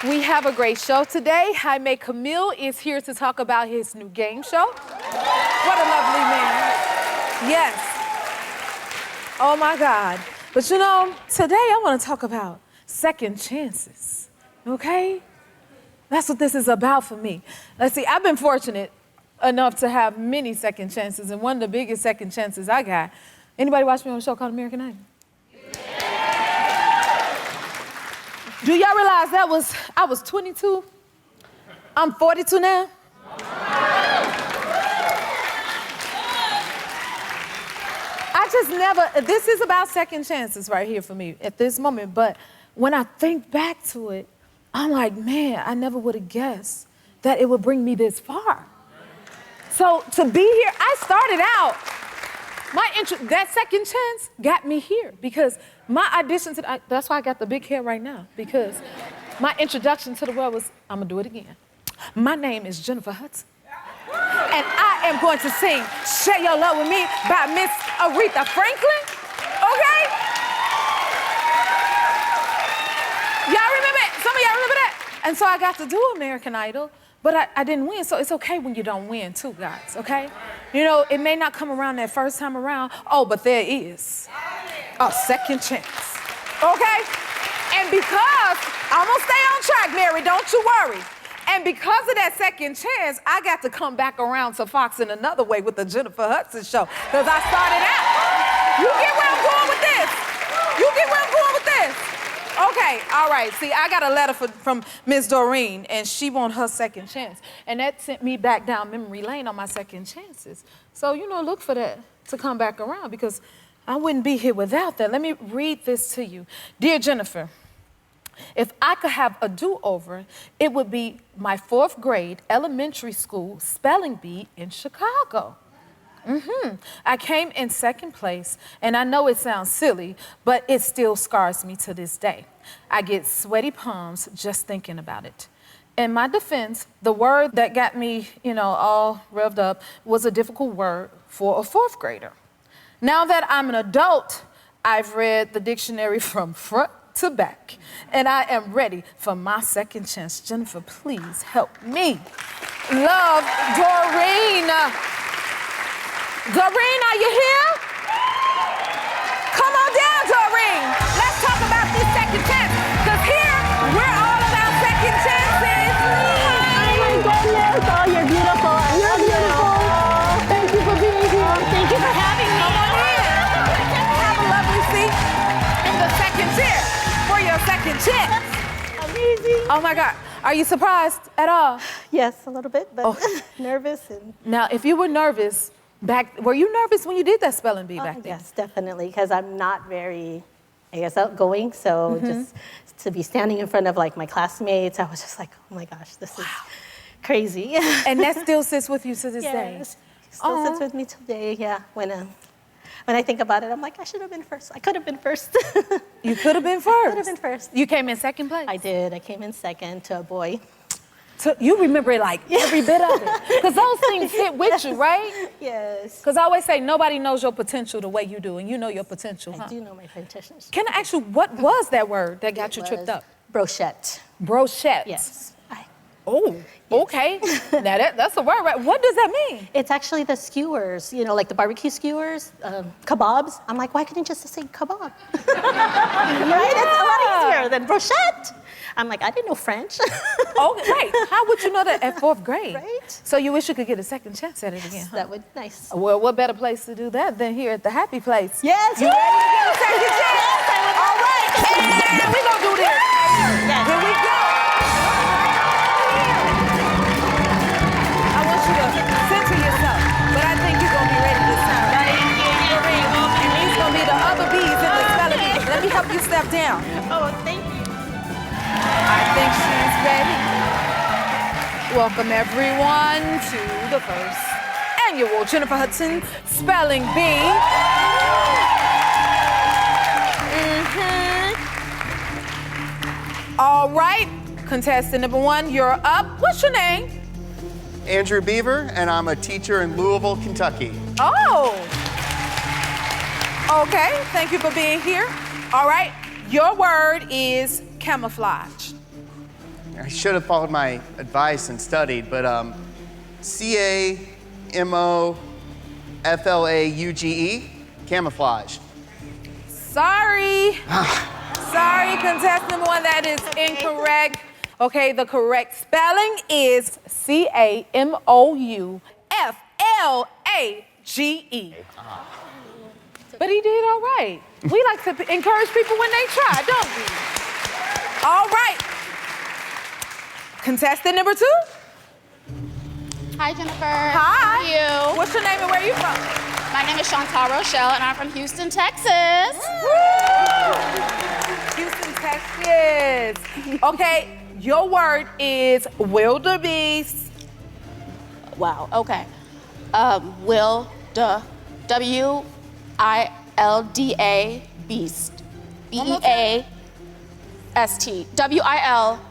We have a great show today. Jaime Camil is here to talk about his new game show. What a lovely man. Yes. Oh my God. But you know, today I want to talk about second chances, okay? That's what this is about for me. Let's see, I've been fortunate enough to have many second chances, and one of the biggest second chances I got. Anybody watch me on a show called American Idol? Do y'all realize I was 22? I'm 42 now. I just never, this is about second chances right here for me at this moment, but when I think back to it, I'm like, man, I never would have guessed that it would bring me this far. So to be here, I started out, that second chance got me here because my audition that's why I got the big hair right now, because my introduction to the world was, I'm gonna do it again. My name is Jennifer Hudson, and I am going to sing Share Your Love With Me by Miss Aretha Franklin, okay? Y'all remember it? Some of y'all remember that? And so I got to do American Idol, but I didn't win, so it's okay when you don't win too, guys, okay? You know, it may not come around that first time around, but there is a second chance, okay? And because, I'm gonna stay on track, Mary, don't you worry. And because of that second chance, I got to come back around to Fox in another way with the Jennifer Hudson show, because I started out. You get where I'm going with this? You get where I'm going with this? Okay, all right. See, I got a letter from Miss Doreen, and she wants her second chance. And that sent me back down memory lane on my second chances. So, you know, look for that to come back around, because I wouldn't be here without that. Let me read this to you. Dear Jennifer, if I could have a do-over, it would be my 4th grade elementary school spelling bee in Chicago. I came in 2nd place, and I know it sounds silly, but it still scars me to this day. I get sweaty palms just thinking about it. In my defense, the word that got me, all revved up was a difficult word for a 4th grader. Now that I'm an adult, I've read the dictionary from front to back, and I am ready for my second chance. Jennifer, please help me. Love, Doreen. Doreen, are you here? Come on down, Doreen. Let's talk about this second chance, because here, we're all about second chances. Oh my goodness, you're beautiful. You're beautiful. Thank you for being here. Thank you for having me. Come on in. Have a lovely seat in the second chair for your second chance. Amazing. Oh my God, are you surprised at all? Yes, a little bit, but nervous. Now, if you were nervous, were you nervous when you did that spelling bee back then? Yes, definitely, because I'm not very, outgoing. So just to be standing in front of my classmates, I was just like, oh my gosh, this is crazy. And that still sits with you to this day? Yes, still sits with me today, yeah. When I think about it, I'm like, I should have been first. I could have been first. You could have been first? Could have been first. You came in 2nd place? I did. I came in 2nd to a boy. So you remember it every bit of it. Because those things sit with you, right? Yes. Because I always say nobody knows your potential the way you do, and you know your potential, I do know my potential. Can I ask you, what was that word that got you tripped up? Brochette. Brochette? Yes. Oh, okay. Now that's a word, right? What does that mean? It's actually the skewers, like the barbecue skewers, kebabs. I'm like, why couldn't you just say kebab? Right? It's a lot easier than brochette. I'm like, I didn't know French. Oh, right. How would you know that at 4th grade? Right. So you wish you could get a second chance at it again, huh? That would be nice. Well, what better place to do that than here at the happy place? Yes. You ready to get a second chance? Yes, I would. All right. And we're going to do this. Yes. Here we go. I want you to center yourself, but I think you're going to be ready this time, right? And these going to be the other bees in the spelling bee. Let me help you step down. Oh, thank you. I think she's ready. Welcome everyone to the first annual Jennifer Hudson Spelling Bee. All right, contestant number 1, you're up. What's your name? Andrew Beaver, and I'm a teacher in Louisville, Kentucky. Oh. Okay, thank you for being here. All right, your word is camouflage. I should have followed my advice and studied, but C-A-M-O-F-L-A-U-G-E, camouflage. Sorry. Sorry, contestant number one, that is incorrect. Okay, the correct spelling is C-A-M-O-U-F-L-A-G-E. But he did all right. We like to encourage people when they try, don't we? All right. Contestant number two. Hi, Jennifer. Hi. How are you? What's your name and where are you from? My name is Chantal Rochelle, and I'm from Houston, Texas. Woo! Houston, Texas. Okay, your word is wildebeest. Wow, okay. W-I-L-D-A, beast. B-E-A-S-T. W-I-L-D-A-B-E-A-S-T.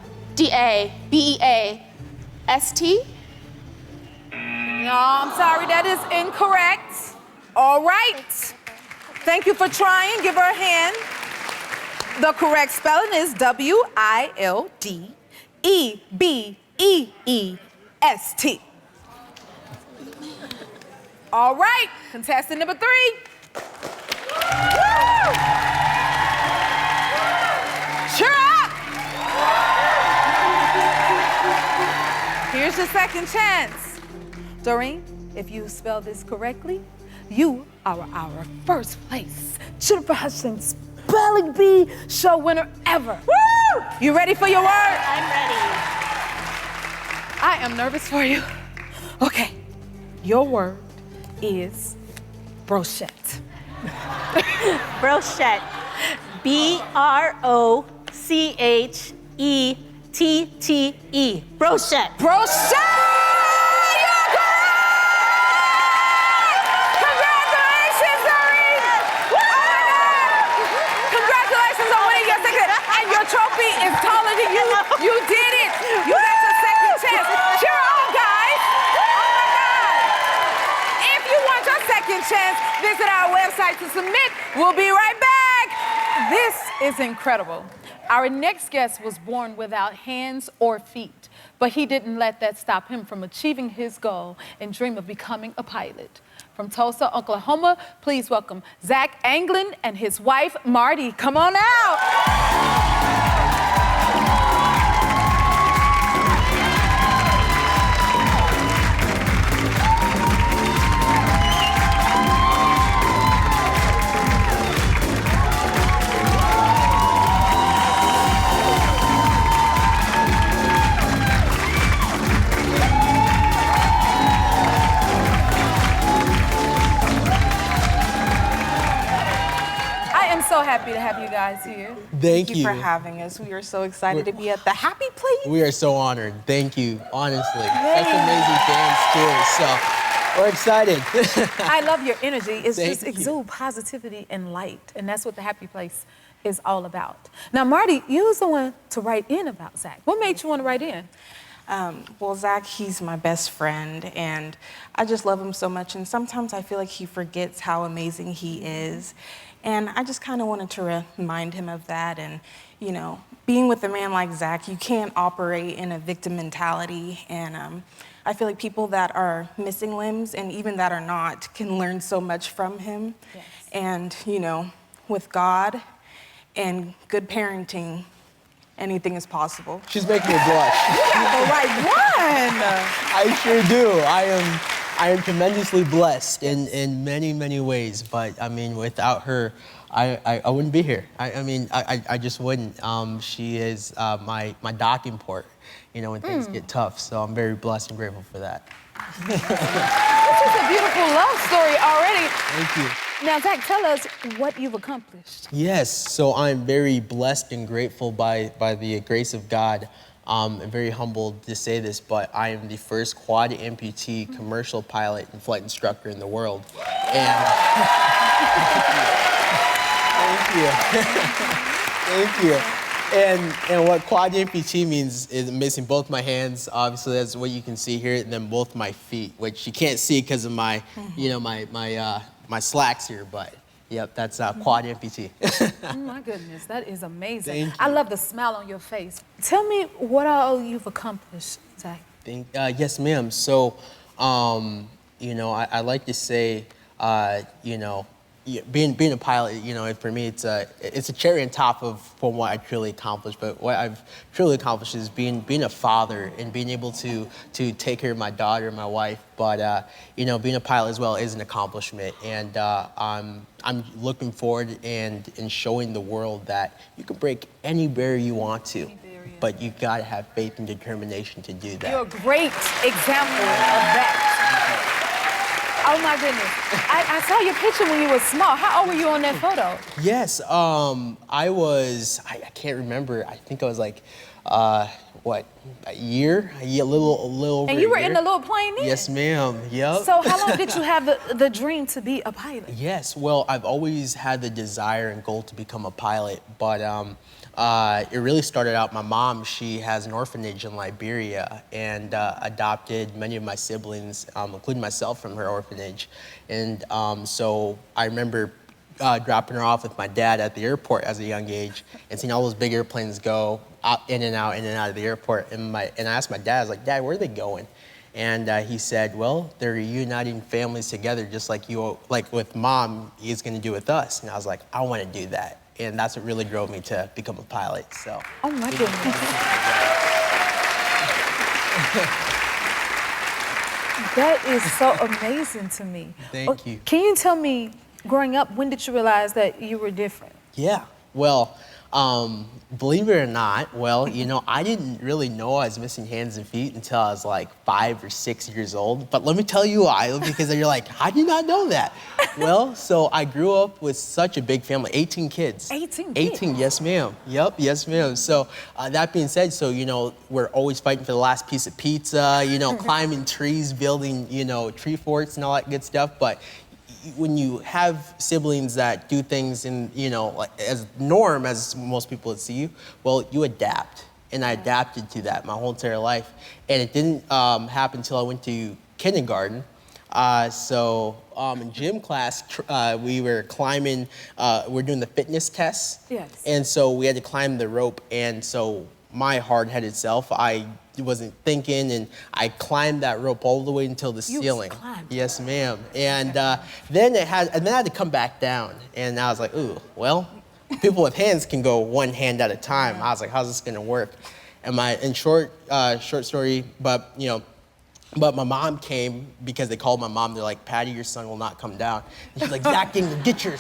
No, I'm sorry, that is incorrect. All right. Thank you for trying. Give her a hand. The correct spelling is W-I-L-D-E-B-E-E-S-T. All right, contestant number three. Woo! Cheer up! Here's your second chance. Doreen, if you spell this correctly, you are our first place Jennifer Hudson Spelling Bee show winner ever. Woo! You ready for your word? I'm ready. I am nervous for you. Okay, your word is brochette. Brochette. B-R-O-C-H-E-T-T-E. Brochette. Brochette! You're correct! Congratulations, Doreen! Oh my God! Congratulations on winning your second, and your trophy is taller than you. You did it! You got your second chance. Cheer on, guys! Oh my God! If you want your second chance, visit our website to submit. We'll be right back. This is incredible. Our next guest was born without hands or feet, but he didn't let that stop him from achieving his goal and dream of becoming a pilot. From Tulsa, Oklahoma, please welcome Zach Angland and his wife, Marty. Come on out. So happy to have you guys here. Thank you for having us. We are so excited to be at the Happy Place. We are so honored. Thank you, honestly. Such amazing fans too. So we're excited. I love your energy. It's Thank just you. exude positivity and light, and that's what the Happy Place is all about. Now, Marty, you was the one to write in about Zach. What made you want to write in? Well, Zach, he's my best friend, and I just love him so much. And sometimes I feel like he forgets how amazing he is. And I just kind of wanted to remind him of that. And, you know, being with a man like Zach, you can't operate in a victim mentality. And I feel like people that are missing limbs and even that are not can learn so much from him. Yes. And, you know, with God and good parenting, anything is possible. She's making me blush. You got the right one. I sure do. I am tremendously blessed in many, many ways. But I mean, without her, I wouldn't be here. I just wouldn't. She is my docking port, you know, when things get tough. So I'm very blessed and grateful for that. This is a beautiful love story already. Thank you. Now, Zach, tell us what you've accomplished. Yes, so I'm very blessed and grateful by the grace of God. I'm very humbled to say this, but I am the first quad amputee commercial pilot and flight instructor in the world. And thank you. Thank you. And what quad amputee means is missing both my hands. Obviously, that's what you can see here, and then both my feet, which you can't see because of my, you know, my slacks here, but Yep, that's quad amputee. Oh my goodness, that is amazing. Thank you. I love the smile on your face. Tell me what all you've accomplished, Zach. Yes, ma'am. So, you know, I like to say, you know, being a pilot, you know, for me, it's a cherry on top of from what I truly accomplished. But what I've truly accomplished is being a father and being able to take care of my daughter, my wife. But you know, being a pilot as well is an accomplishment, and I'm looking forward and showing the world that you can break any barrier you want to, but you gotta have faith and determination to do that. You're a great example of that. Oh my goodness. I saw your picture when you were small. How old were you on that photo? Yes, I can't remember. I think I was like, what, a year, a little over And you a were year. in the little plane then? Yes, ma'am, yep. So how long did you have the dream to be a pilot? Yes, well, I've always had the desire and goal to become a pilot, but it really started out, my mom, she has an orphanage in Liberia and adopted many of my siblings, including myself, from her orphanage. And so I remember dropping her off with my dad at the airport as a young age and seeing all those big airplanes go in and out of the airport. And I asked my dad, I was like, Dad, where are they going? And he said, well, they're reuniting families together just like you, like with Mom, he's gonna do with us. And I was like, I wanna do that. And that's what really drove me to become a pilot, so. Oh my goodness. That is so amazing to me. Thank you. Can you tell me, growing up, when did you realize that you were different? Yeah, well, believe it or not, well, you know, I didn't really know I was missing hands and feet until I was like 5 or 6 years old. But let me tell you why, because you're like, how do you not know that? Well, so I grew up with such a big family, 18 kids. 18 kids? 18, yes ma'am. Yep, yes ma'am. So that being said, so, you know, we're always fighting for the last piece of pizza, you know, climbing trees, building, you know, tree forts and all that good stuff. But when you have siblings that do things in, you know, like as norm as most people would see you, well, you adapt. And I adapted to that my whole entire life. And it didn't happen until I went to kindergarten. So in gym class, we were climbing, we're doing the fitness tests. Yes. And so we had to climb the rope. And so my hard-headed self, I wasn't thinking, and I climbed that rope all the way until the ceiling. climbed. Yes, ma'am. And then I had to come back down. And I was like, ooh, well, people with hands can go one hand at a time. I was like, how's this gonna work? And in short story, but you know, but my mom came because they called my mom. They're like, Patty, your son will not come down. And she's like, Zach Angland, get your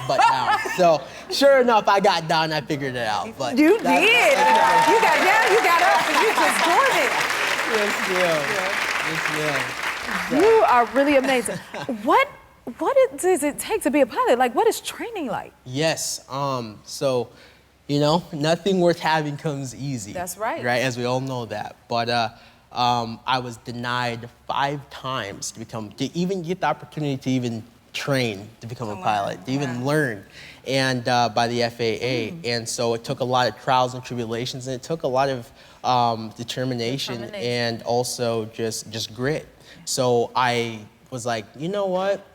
butt down. So sure enough, I got down. I figured it out. But You did. You got down, you got up, and you just doing it. Yes, ma'am. Yes, ma'am. You are really amazing. What does it take to be a pilot? Like, what is training like? Yes. So, you know, nothing worth having comes easy. That's right. Right, as we all know that. But I was denied 5 times to even get the opportunity to even train to become a pilot, to even learn, and by the FAA. And so it took a lot of trials and tribulations, and it took a lot of determination and also just grit. So I was like, you know what?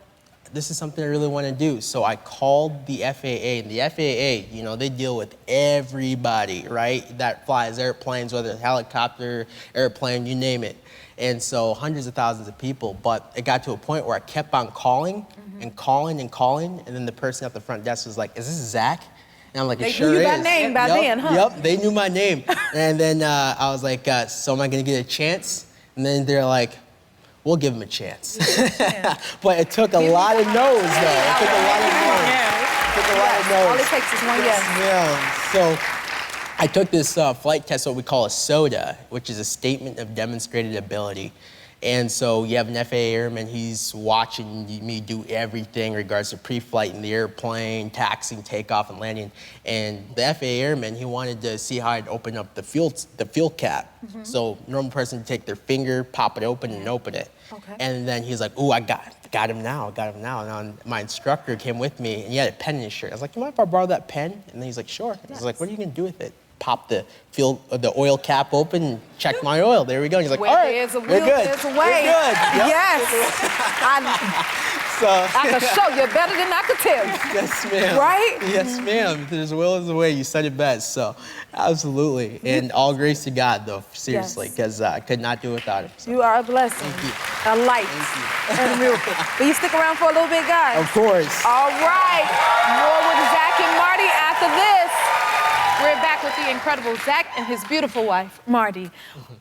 This is something I really want to do. So I called the FAA, and the FAA, you know, they deal with everybody, right? That flies airplanes, whether it's helicopter, airplane, you name it. And so hundreds of thousands of people, but it got to a point where I kept on calling and calling and calling, and then the person at the front desk was like, is this Zach? And I'm like, it sure is. They knew you by name by then, huh? Yep, they knew my name. And then I was like, so am I gonna get a chance? And then they're like, we'll give him a chance. But it took a lot of no's, though. It took a lot of no's. It took a lot of no's. All it takes is one yes. Yeah. So I took this flight test, what we call a SOTA, which is a Statement of Demonstrated Ability. And so you have an FAA airman, he's watching me do everything in regards to pre-flight in the airplane, taxiing, takeoff, and landing. And the FAA airman, he wanted to see how I'd open up the fuel cap. So normal person would take their finger, pop it open, and open it. Okay. And then he's like, ooh, I got him now. And my instructor came with me, and he had a pen in his shirt. I was like, you mind if I borrow that pen? And then he's like, sure. I was like, what are you gonna do with it? Pop the oil cap open and check my oil. There we go. And he's like, all right, There's a will, we're good. there's a way. We're good. Yep. Yes. So. I can show you better than I could tell you. Yes, ma'am. Right? Yes, ma'am. There's will is the way. You said it best. So, absolutely. And all grace to God, though, seriously, because I could not do it without him. So. You are a blessing. Thank you. A light. Thank And a miracle. Will you stick around for a little bit, guys? Of course. All right. More with Zach and Marty after this. We're back with the incredible Zach and his beautiful wife, Marty.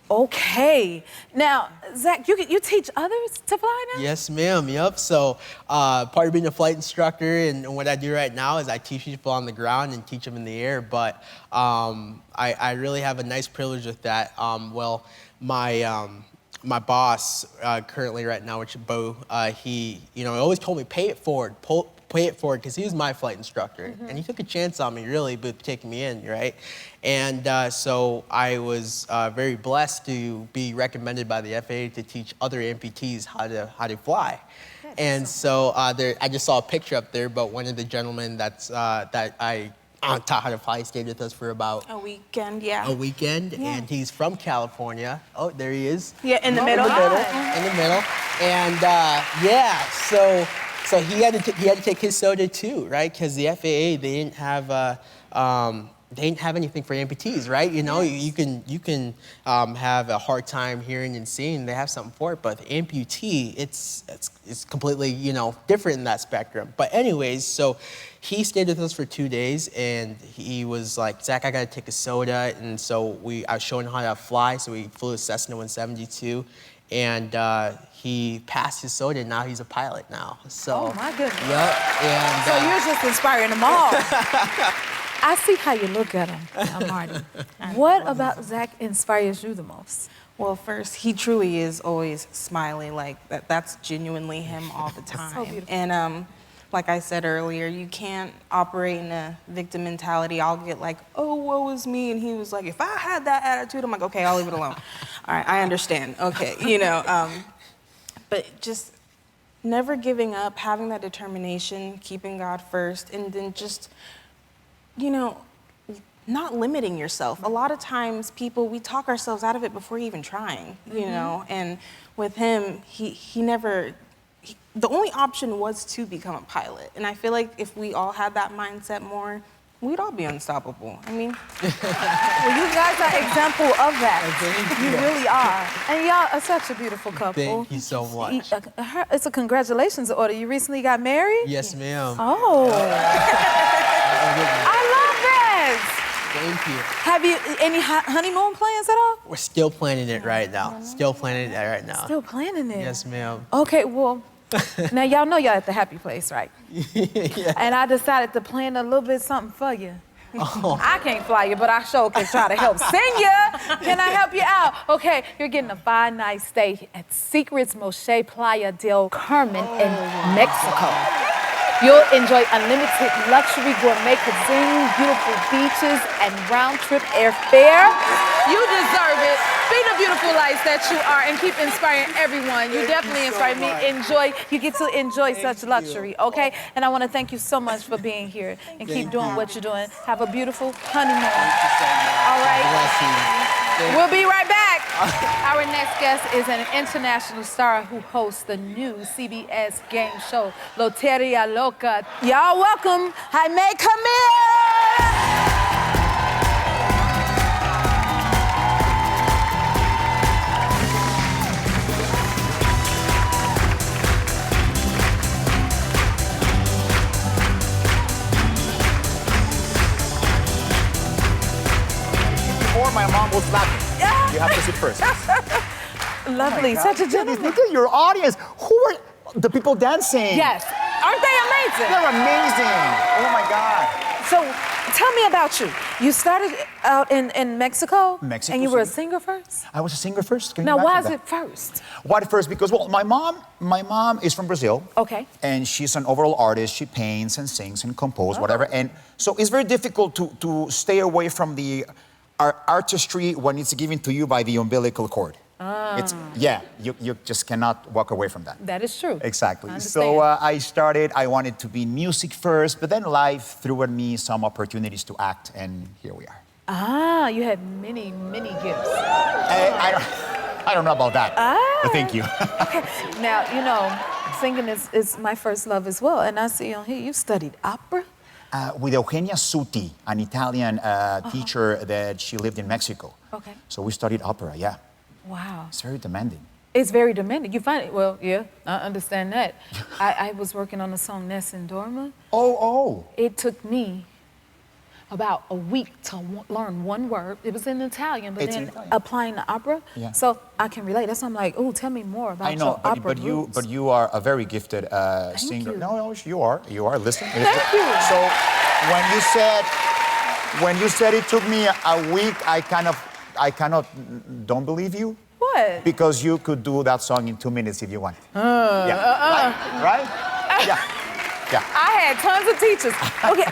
Okay. Now, Zach, you teach others to fly now? Yes, ma'am. Yep. So, part of being a flight instructor and what I do right now is I teach people on the ground and teach them in the air. But I really have a nice privilege with that. Well, my boss currently right now, which is Bo, he always told me pay it forward, because he was my flight instructor, and he took a chance on me, really, but taking me in, right? And so I was very blessed to be recommended by the FAA to teach other amputees how to fly. And so I just saw a picture up there, but one of the gentlemen that I taught how to fly stayed with us for about A weekend, yeah. a weekend, and he's from California. Oh, there he is. Yeah, in the middle. In the middle. And so he had to take his SOTA too, right? Because the FAA, they didn't have anything for amputees, right? You know, you can have a hard time hearing and seeing. They have something for it, but the amputee, it's completely, different in that spectrum. But anyways, so he stayed with us for 2 days, and he was like, Zach, I gotta take a SOTA, and so I was showing him how to fly. So we flew a Cessna 172, and he passed his SOTA, and now he's a pilot now. So, oh my goodness. Yep. And So you're just inspiring them all. I see how you look at him, Marty. What about Zach inspires you the most? Well, first, he truly is always smiling. Like that's genuinely him all the time. So beautiful. And like I said earlier, you can't operate in a victim mentality. I'll get like, oh, woe is me. And he was like, if I had that attitude, I'm like, okay, I'll leave it alone. All right, I understand. Okay, but just never giving up, having that determination, keeping God first, and then just, not limiting yourself. A lot of times we talk ourselves out of it before even trying, and with him, he never, the only option was to become a pilot. And I feel like if we all had that mindset more, we'd all be unstoppable. I mean. Well, you guys are an example of that. You really are. And y'all are such a beautiful couple. Thank you so much. It's a congratulations order. You recently got married? Yes, ma'am. Oh. I love that. Thank you. Have you any honeymoon plans at all? We're still planning it right now. Still planning it right now. Still planning it? Yes, ma'am. Okay, well, now y'all know y'all at the happy place, right? Yeah. And I decided to plan a little bit something for you. Oh. I can't fly you, but I sure can try to help sing you. Can I help you out? Okay, you're getting a 5-night stay at Secrets Moche Playa del Carmen in Mexico. You'll enjoy unlimited luxury gourmet cuisine, beautiful beaches, and round-trip airfare. You deserve it. Be the beautiful lights that you are and keep inspiring everyone. You definitely inspire me. You get to enjoy such luxury, okay? And I want to thank you so much for being here and keep doing what you're doing. Have a beautiful honeymoon. All right? We'll be right back. Our next guest is an international star who hosts the new CBS game show, Lotería Loca. Y'all welcome Jaime Camil. Or my mom will slap me. You have to sit first. Lovely, such a gentleman. Look at your audience. Who are the people dancing? Yes, aren't they amazing? They're amazing. Oh my God. So tell me about you. You started out in Mexico? Mexico And you were a City. singer first? I was a singer first. Can you Now, why imagine is that? it first? Why first? Because, well, my mom is from Brazil. Okay. And she's an overall artist. She paints and sings and composes, whatever. And so it's very difficult to stay away from the artistry when it's given to you by the umbilical cord. You just cannot walk away from that. That is true. Exactly. I So understand. I wanted to be music first, but then life threw at me some opportunities to act, and here we are. Ah, you had many, many gifts. I don't know about that, but thank you. Okay. Now, singing is my first love as well. And I see on here you studied opera. With Eugenia Suti, an Italian teacher that she lived in Mexico. Okay. So we studied opera, yeah. Wow. It's very demanding. It's very demanding. You find it, well, yeah, I understand that. I was working on the song Nessun Dorma. Oh. It took me about a week to learn one word. It was in Italian, but It's then in Italian. applying the opera. Yeah. So I can relate. That's why I'm like, oh, tell me more about I know, your opera roots. but you are a very gifted singer. you. No, you are. Listen. Thank you. So when you said it took me a week, I kind of don't believe you. What? Because you could do that song in 2 minutes if you want. Right? Yeah. I had tons of teachers. Okay,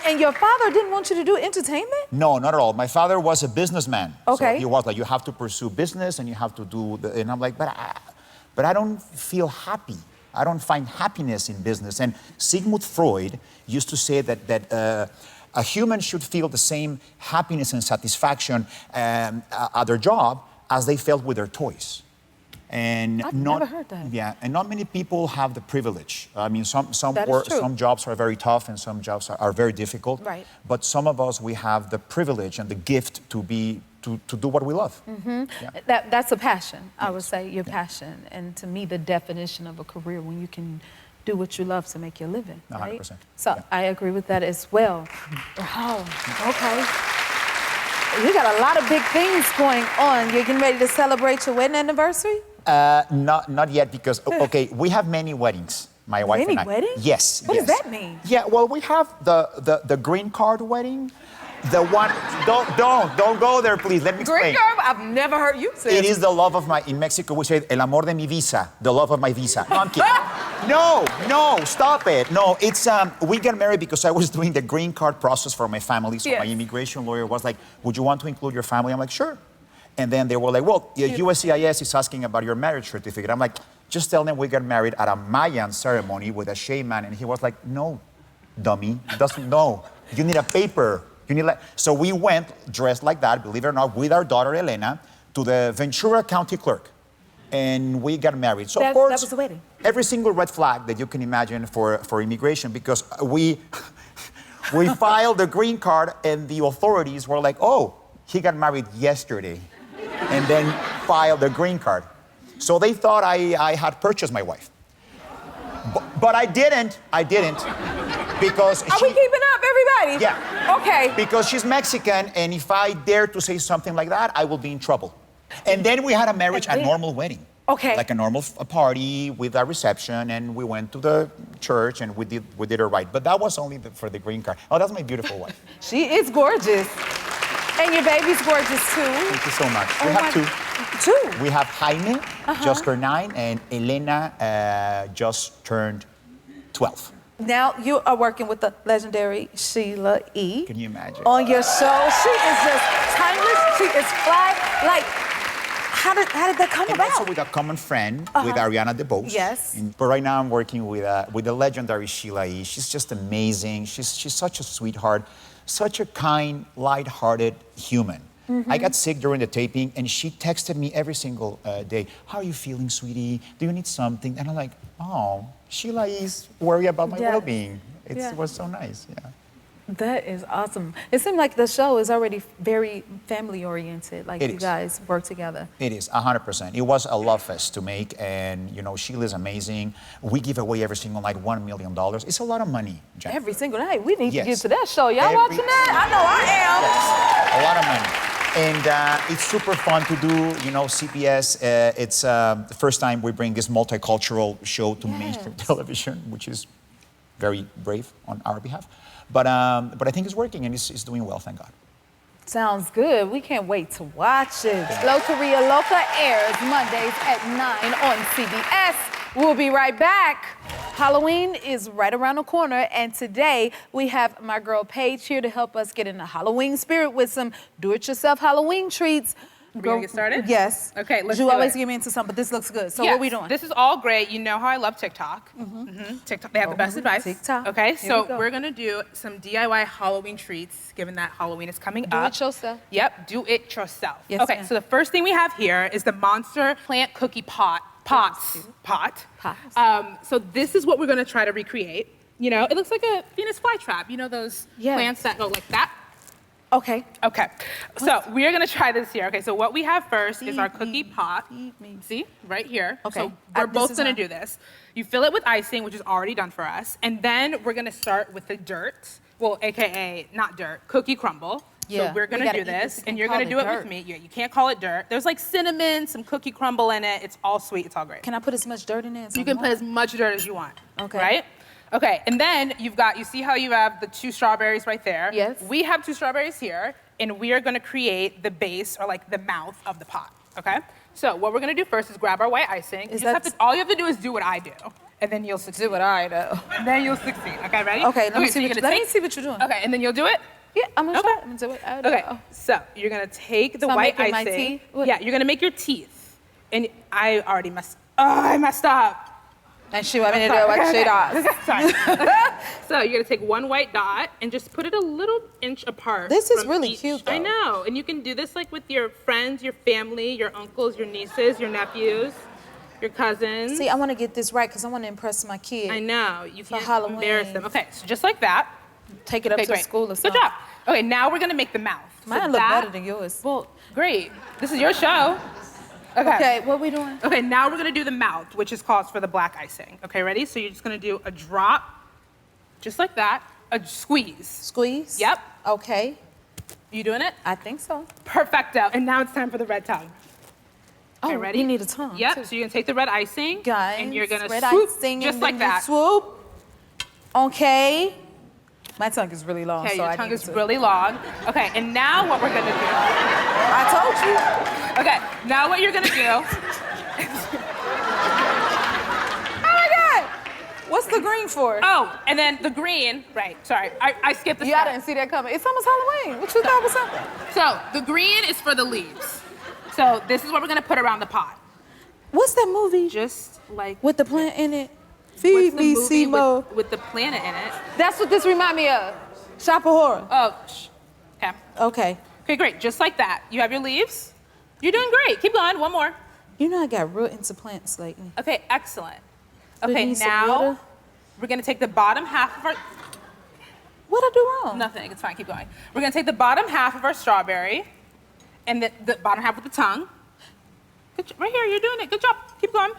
and your father didn't want you to do entertainment? No, not at all. My father was a businessman. Okay. So he was like, you have to pursue business and you have to do and I'm like, but I don't feel happy. I don't find happiness in business. And Sigmund Freud used to say that a human should feel the same happiness and satisfaction at their job as they felt with their toys. And I've never heard that. Yeah, and not many people have the privilege. I mean, some That is true. some jobs are very tough and some jobs are very difficult. Right. But some of us, we have the privilege and the gift to do what we love. Mm-hmm. Yeah. That's a passion, I would say, your passion. And to me, the definition of a career when you can do what you love to make your living, right? 100%. So Yeah. I agree with that as well. Wow, okay. You got a lot of big things going on. You're getting ready to celebrate your wedding anniversary? Not yet because, okay, we have many weddings, my wife and I. Many weddings? Yes. What yes. does that mean? Yeah, well, we have the green card wedding. The one, don't go there, please. Let me explain. Green card? I've never heard you say It is the love of my, in Mexico we say, el amor de mi visa, the love of my visa. No, I'm kidding. No, stop it. No, it's, we got married because I was doing the green card process for my family. So my immigration lawyer was like, would you want to include your family? I'm like, sure. And then they were like, well, USCIS is asking about your marriage certificate. I'm like, just tell them we got married at a Mayan ceremony with a shaman. And he was like, no, dummy, doesn't know. You need a paper. You need so we went dressed like that, believe it or not, with our daughter Elena to the Ventura County clerk. And we got married. So of course, that was the wedding. Every single red flag that you can imagine for immigration, because we filed the green card and the authorities were like, oh, he got married yesterday. And then filed the green card. So they thought I had purchased my wife. But I didn't. Because Are we keeping up, everybody? Yeah. Okay. Because she's Mexican, and if I dare to say something like that, I will be in trouble. And then we had a marriage, a normal wedding. Okay. Like a normal party with a reception, and we went to the church, and we did it right. But that was only for the green card. Oh, that's my beautiful wife. She is gorgeous. And your baby's gorgeous, too. Thank you so much. Oh We have two. Two? We have Jaime, just turned 9, and Elena just turned 12. Now you are working with the legendary Sheila E. Can you imagine? On your show. She is just timeless. She is fly. Like, how did that come And about? also with a common friend, with Ariana DeBose. Yes. But right now I'm working with the legendary Sheila E. She's just amazing. She's such a sweetheart, such a kind, light-hearted human. I got sick during the taping, and she texted me every single day, how are you feeling, sweetie? Do you need something? And I'm like, oh, Sheila is worried about my well-being. It was so nice, yeah. That is awesome. It seemed like the show is already very family-oriented, like you guys work together. It is, 100%. It was a love fest to make, and, you know, Sheila's amazing. We give away every single night $1 million. It's a lot of money, Jen. Every single night. We need to Yes. get to that show. Y'all watching that? I know I am. Yes, a lot of money. And it's super fun to do, you know, CPS. It's the first time we bring this multicultural show to mainstream television, which is very brave on our behalf. But I think it's working, and it's doing well, thank God. Sounds good. We can't wait to watch it. Lotería Loca airs Mondays at 9 on CBS. We'll be right back. Halloween is right around the corner, and today we have my girl Paige here to help us get in the Halloween spirit with some do-it-yourself Halloween treats. We gonna get started? Yes. Okay, let's You do always it. get me into something, but this looks good. So Yes, what are we doing? This is all great. You know how I love TikTok. TikTok, they have the best advice. TikTok. Okay, Here so we go. we're gonna do some DIY Halloween treats, given that Halloween is coming Do up. it yourself. Yep, do it yourself. Yes, okay, ma'am. so the first thing we have here is the Monster Plant Cookie Pot Pot. So this is what we're gonna try to recreate. You know, it looks like a Venus flytrap. You know those plants that go like that? Okay. Okay. So we're gonna try this here. Okay, so what we have first is our cookie pot. See, right here. Okay. So we're both gonna do this. You fill it with icing, which is already done for us. And then we're gonna start with the dirt. Well, AKA not dirt, cookie crumble. Yeah, So we're gonna do this, and you're gonna do it with me. Yeah, you can't call it dirt. There's like cinnamon, some cookie crumble in it. It's all sweet, it's all great. Can I put as much dirt in there? You can put as much dirt as you want. Okay. Right? Okay, and then you see how you have the 2 strawberries right there? Yes. We have 2 strawberries here, and we are gonna create the base, or like the mouth of the pot, okay? So what we're gonna do first is grab our white icing. All you have to do is do what I do, and then you'll succeed. Do what I do. And then you'll succeed, okay, ready? Okay, let me see so what you're doing. Okay, and then you'll do it? Yeah, I'm gonna Okay. try. I'm gonna do it. I do. Okay, so you're gonna take the So I'm white making my icing. teeth? What? Yeah, you're gonna make your teeth. And I already I messed up. And she want me to do what she does. Sorry. So you're gonna take 1 white dot and just put it a little inch apart. This is from really each. cute, though. I know, and you can do this like with your friends, your family, your uncles, your nieces, your nephews, your cousins. See, I want to get this right because I want to impress my kid. I know, you can't Halloween. embarrass them. Okay, so just like that. Take it up Okay, to great. school or something. Good job. Okay, now we're gonna make the mouth. Mine look better than yours. Well, great. This is your show. Okay, what we doing? Okay, now we're gonna do the mouth, which is calls for the black icing. Okay, ready? So you're just gonna do a drop, just like that, a squeeze. Squeeze? Yep. Okay. You doing it? I think so. Perfecto. And now it's time for the red tongue. Okay, Oh, ready? you need a tongue. Yep, too. so you're gonna take the red icing, Guys, and you're gonna red swoop, icing just and like then you that. Swoop. Okay. My tongue is really long, Okay, so your I tongue need is to. really long. Okay, and now what we're gonna do. I told you. Okay, now what you're gonna do. Oh my God. What's the green for? Oh, and then the green, right, sorry, I skipped the Yeah, I step. didn't see that coming. It's almost Halloween. What you thought was something? So the green is for the leaves. So this is what we're gonna put around the pot. What's that movie Just like with the plant in it? what's Feed the me, movie Simo. with the planet in it. That's what this remind me of. Shop of Horror. Oh, okay. Okay. Okay, great, just like that. You have your leaves. You're doing great, keep going, one more. You know I got real into plants lately. Okay, excellent. Do you Okay, need some now water? we're gonna take the bottom half of our, What'd I do wrong? nothing, it's fine, keep going. We're gonna take the bottom half of our strawberry and the bottom half with the tongue. Right here, you're doing it, good job, keep going.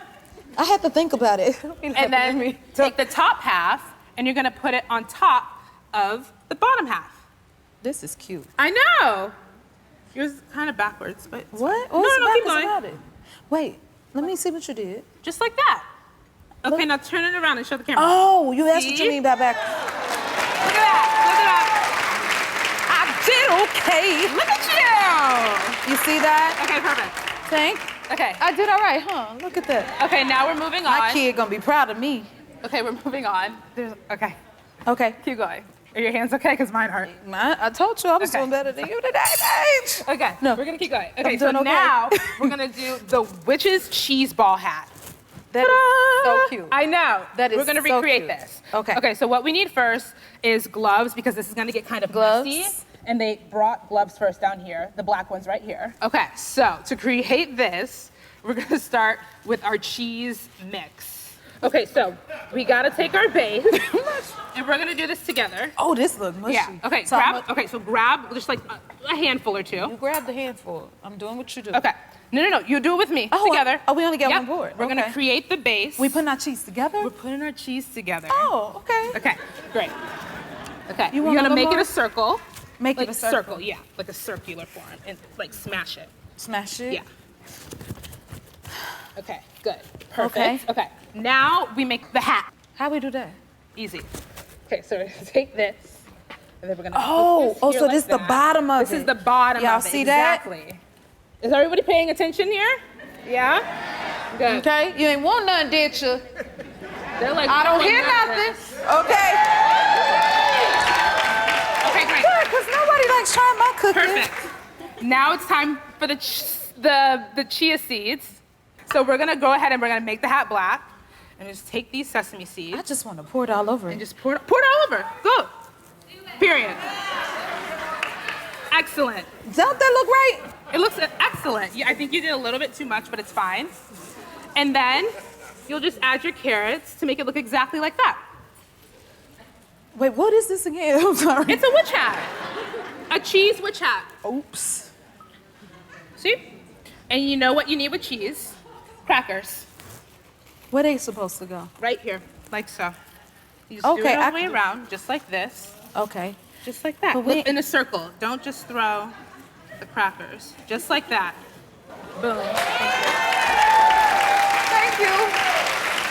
I had to think about it. And then take the top half and you're gonna put it on top of the bottom half. This is cute. I know. Yours is kind of backwards, but it's What? fine. What's No, keep backwards going. about it? Wait, let me see what you did. Just like that. Okay, Look. now turn it around and show the camera. Oh, that's what See? you mean by back. Look at that. I did okay. Look at that. You see that? Okay, perfect. Think? Okay. I did all right, huh? Look at that. Okay, now we're moving on. My kid gonna be proud of me. Okay, we're moving on. Okay, Okay. keep going. Are your hands okay? Because mine hurt. I told you I was Okay. doing better than you today, babe. Okay, No. we're gonna keep going. Okay, I'm so doing okay. now we're gonna do the witch's cheese ball hat. That is so cute. I know. That is We're gonna so recreate cute. this. Okay. Okay, so what we need first is gloves because this is gonna get kind of Gloves. messy. And they brought gloves first down here, the black ones right here. Okay, so to create this, we're gonna start with our cheese mix. Okay, so we gotta take our base and we're gonna do this together. Oh, this look mushy. Yeah. Okay. So grab just like a handful or two. You grab the handful. I'm doing what you do. Okay. No. You do it with me Oh, together. we only got Yep. one board. We're gonna Okay. create the base. We putting our cheese together? We're putting our cheese together. Oh, okay. Okay. Great. Okay. You You're want a gonna little make it more? a circle. Make Like it a circle. Yeah, like a circular form, and like smash it. Smash it? Yeah. Okay. Good. Perfect. Okay. Okay. Now we make the hat. How we do that? Easy. Okay. So we're gonna take this, and then we're gonna. Oh, put so here this like the that. bottom of This it. is the bottom Y'all of it. see that? Exactly. Is everybody paying attention here? Yeah? Good. Okay? You ain't want none, did you? They're like, I don't "Oh, hear got nothing. this." Okay. Okay, great. Good, because nobody likes trying my cookies. Perfect. Now it's time for the chia seeds. So we're gonna go ahead and we're gonna make the hat black. And just take these sesame seeds I just want to pour it all over and it. just pour it all over. Go. Period. Excellent. Don't that look right? It looks excellent. Yeah, I think you did a little bit too much, but it's fine. And then you'll just add your carrots to make it look exactly like that. Wait, what is this again? I'm sorry. It's a witch hat. A cheese witch hat. Oops. See? And you know what you need with cheese? Crackers. Where they supposed to go? Right here, like so. You just do it all the way around, just like this. Okay. Just like that. Look in a circle. Don't just throw the crackers. Just like that. Boom. Thank you.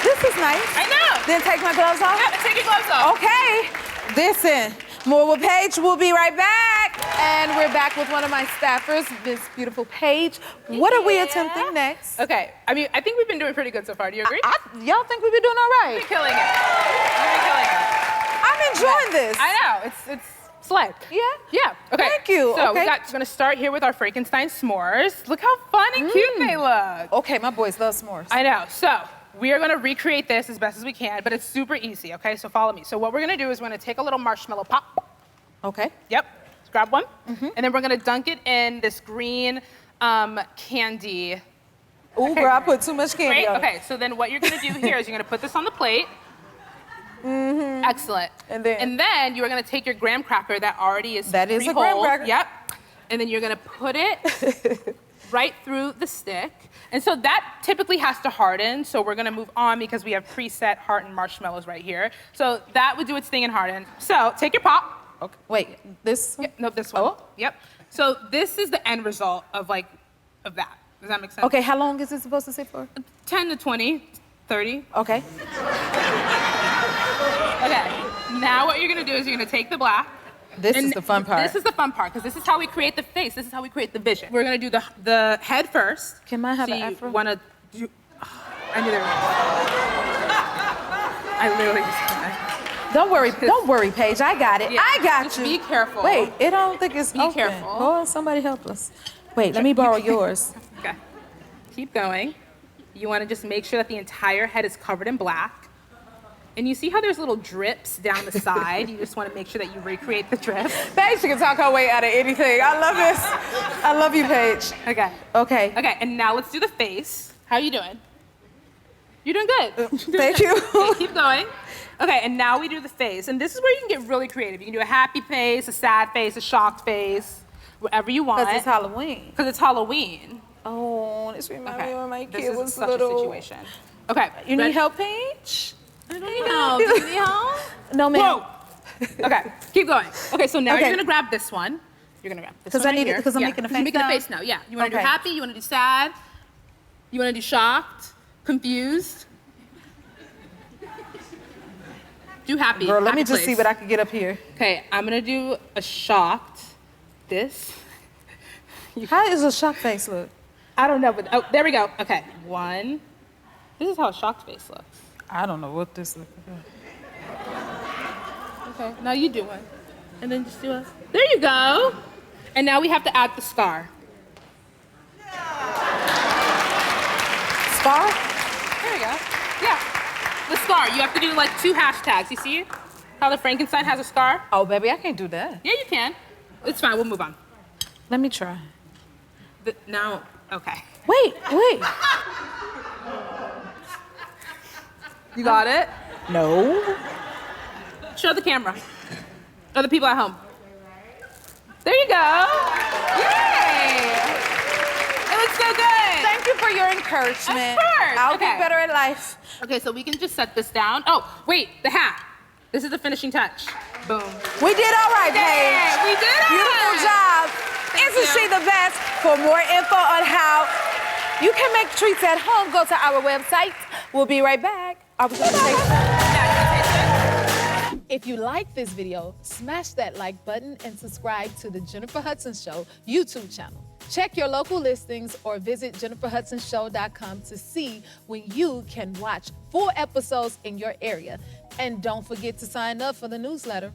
This is nice. I know. Then take my gloves off? Yeah, take your gloves off. Okay. Listen, more with Paige. We'll be right back. And we're back with one of my staffers, Miss Beautiful Paige. What are we attempting next? Okay, I mean, I think we've been doing pretty good so far. Do you agree? Y'all think we've been doing all right? We've been killing it. We've been killing it. I'm enjoying this. I know, it's slay. Yeah? Yeah, okay. Thank you. So Okay. we're gonna start here with our Frankenstein s'mores. Look how fun and cute they look. Okay, my boys love s'mores. I know, so we are gonna recreate this as best as we can, but it's super easy, okay? So follow me. So what we're gonna do is we're gonna take a little marshmallow pop. Okay. Yep, let's grab one. And then we're gonna dunk it in this green candy. Ooh, girl, I put too much candy Great, on okay, so then what you're gonna do here is you're gonna put this on the plate. Excellent. And then you are gonna take your graham cracker that already is That is a graham pre-holed. cracker. Yep. And then you're gonna put it right through the stick. And so that typically has to harden, so we're gonna move on because we have preset hardened marshmallows right here. So that would do its thing and harden. So take your pop. Okay. Wait, this? Yep, no, this one. Oh. Yep. So this is the end result of that. Does that make sense? Okay, how long is it supposed to sit for? 10 to 20, 30. Okay. Okay, now what you're gonna do is you're gonna take the black. This is the fun part. This is the fun part, because this is how we create the face. This is how we create the vision. We're gonna do the head first. Can I have so an you afro? wanna do, I knew there was. I literally just can't. Don't worry, Paige. I got it. Yeah, I got just you. be careful. Wait, I don't think it's Be open. careful. Oh, somebody help us. Wait, let me borrow yours. Okay, keep going. You wanna just make sure that the entire head is covered in black. And you see how there's little drips down the side? You just want to make sure that you recreate the drip. Paige can talk her way out of anything. I love this. I love you, Paige. Okay. Okay. Okay, and now let's do the face. How are you doing? You're doing good. Thank you. Okay, keep going. Okay, and now we do the face. And this is where you can get really creative. You can do a happy face, a sad face, a shocked face, whatever you want. Because it's Halloween. Because it's Halloween. Oh, this reminds me when my This kid is was such little. a situation. Okay. You need help, Paige? I don't need help. Do you need help? No, ma'am. Whoa. Okay, keep going. Okay, so now Okay. you're gonna grab this one. You're gonna grab this one. Because I right need it, here. because I'm Yeah, making a 'cause face you're making now. a face now, yeah. You wanna do Okay. happy, you wanna do sad, you wanna do shocked, confused. Do happy. Girl, let happy me just see place. what I can get up here. Okay, I'm gonna do a shocked. This. How does a shock face look? I don't know, but oh, there we go. Okay, one. This is how a shocked face looks. I don't know what this looks like. Okay, now you do one. And then just do a, there you go. And now we have to add the scar. Scar? There you go. Yeah, the scar. You have to do like 2 hashtags. You see how the Frankenstein has a scar? Oh, baby, I can't do that. Yeah, you can. It's fine, we'll move on. Let me try. Now, okay. Wait. You got it? No. Show the camera. Or the people at home. There you go. Yay! It looks so good. Thank you for your encouragement. Of course. I'll Okay. get better at life. Okay, so we can just set this down. Oh, wait, the hat. This is the finishing touch. Boom. We did all right, Paige. Yeah, we did it. Beautiful job. Isn't she the best? For more info on how you can make treats at home, go to our website. We'll be right back. Are we gonna taste it? If you like this video, smash that like button and subscribe to the Jennifer Hudson Show YouTube channel. Check your local listings or visit jenniferhudsonshow.com to see when you can watch full episodes in your area. And don't forget to sign up for the newsletter.